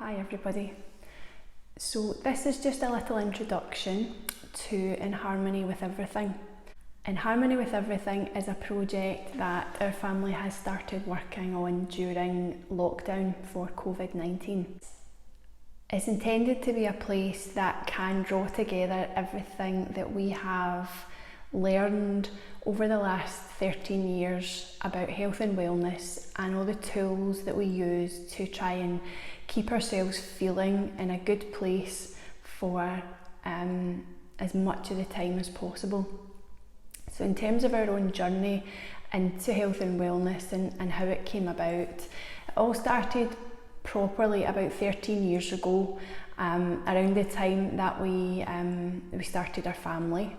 Hi everybody. So this is just a little introduction to In Harmony with Everything. In Harmony with Everything is a project that our family has started working on during lockdown for COVID-19. It's intended to be a place that can draw together everything that we have learned over the last 13 years about health and wellness, and all the tools that we use to try and keep ourselves feeling in a good place for as much of the time as possible. So in terms of our own journey into health and wellness and how it came about, it all started properly about 13 years ago, around the time that we started our family,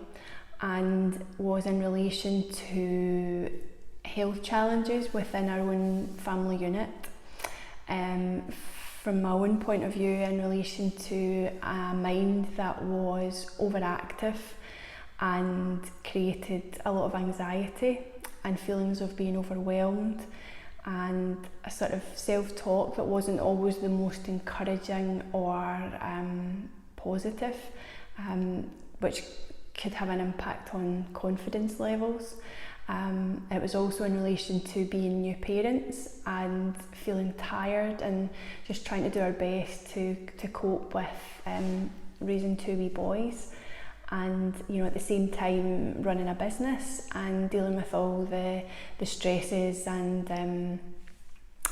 and was in relation to health challenges within our own family unit. From my own point of view, in relation to a mind that was overactive and created a lot of anxiety and feelings of being overwhelmed, and a sort of self-talk that wasn't always the most encouraging or positive, which could have an impact on confidence levels. It was also in relation to being new parents and feeling tired and just trying to do our best to cope with raising two wee boys, and at the same time running a business and dealing with all the stresses and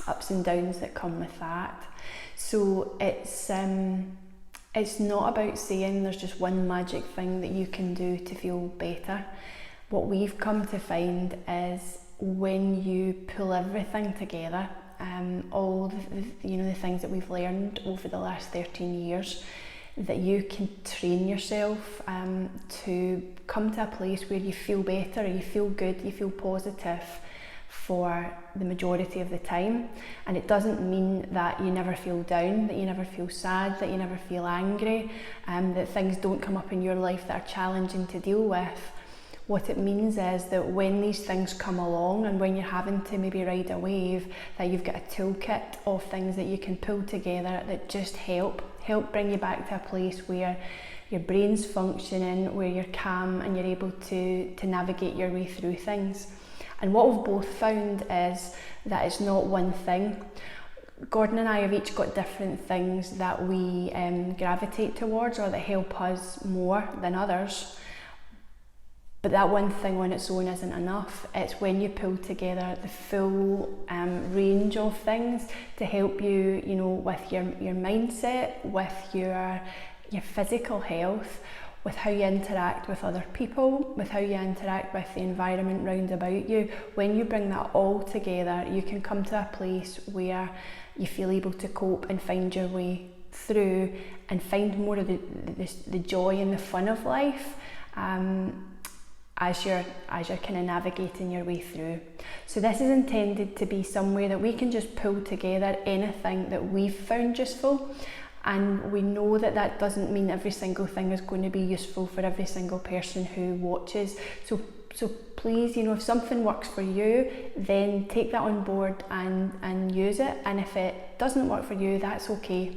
ups and downs that come with that. So it's not about saying there's just one magic thing that you can do to feel better. What we've come to find is when you pull everything together, all the things that we've learned over the last 13 years, that you can train yourself to come to a place where you feel better, you feel good, you feel positive for the majority of the time. And it doesn't mean that you never feel down, that you never feel sad, that you never feel angry, that things don't come up in your life that are challenging to deal with. What it means is that when these things come along and when you're having to maybe ride a wave, that you've got a toolkit of things that you can pull together that just help bring you back to a place where your brain's functioning, where you're calm and you're able to navigate your way through things. And what we've both found is that it's not one thing. Gordon and I have each got different things that we gravitate towards or that help us more than others. But that one thing on its own isn't enough. It's when you pull together the full range of things to help you, with your mindset, with your physical health, with how you interact with other people, with how you interact with the environment round about you. When you bring that all together, you can come to a place where you feel able to cope and find your way through and find more of the joy and the fun of life. As you're kind of navigating your way through. So this is intended to be somewhere that we can just pull together anything that we've found useful, and we know that doesn't mean every single thing is going to be useful for every single person who watches. So please, if something works for you, then take that on board and use it, and if it doesn't work for you, that's okay.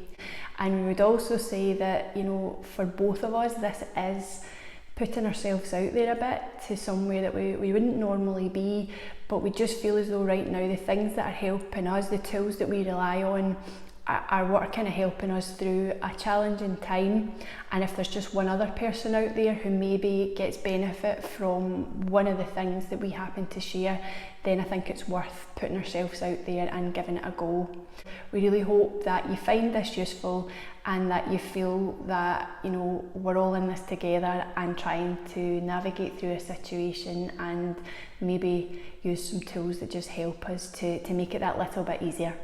And we would also say that, for both of us, this is putting ourselves out there a bit to somewhere that we wouldn't normally be, but we just feel as though right now the things that are helping us, the tools that we rely on, are what are kind of helping us through a challenging time. And if there's just one other person out there who maybe gets benefit from one of the things that we happen to share, then I think it's worth putting ourselves out there and giving it a go. We really hope that you find this useful and that you feel that we're all in this together and trying to navigate through a situation and maybe use some tools that just help us to make it that little bit easier.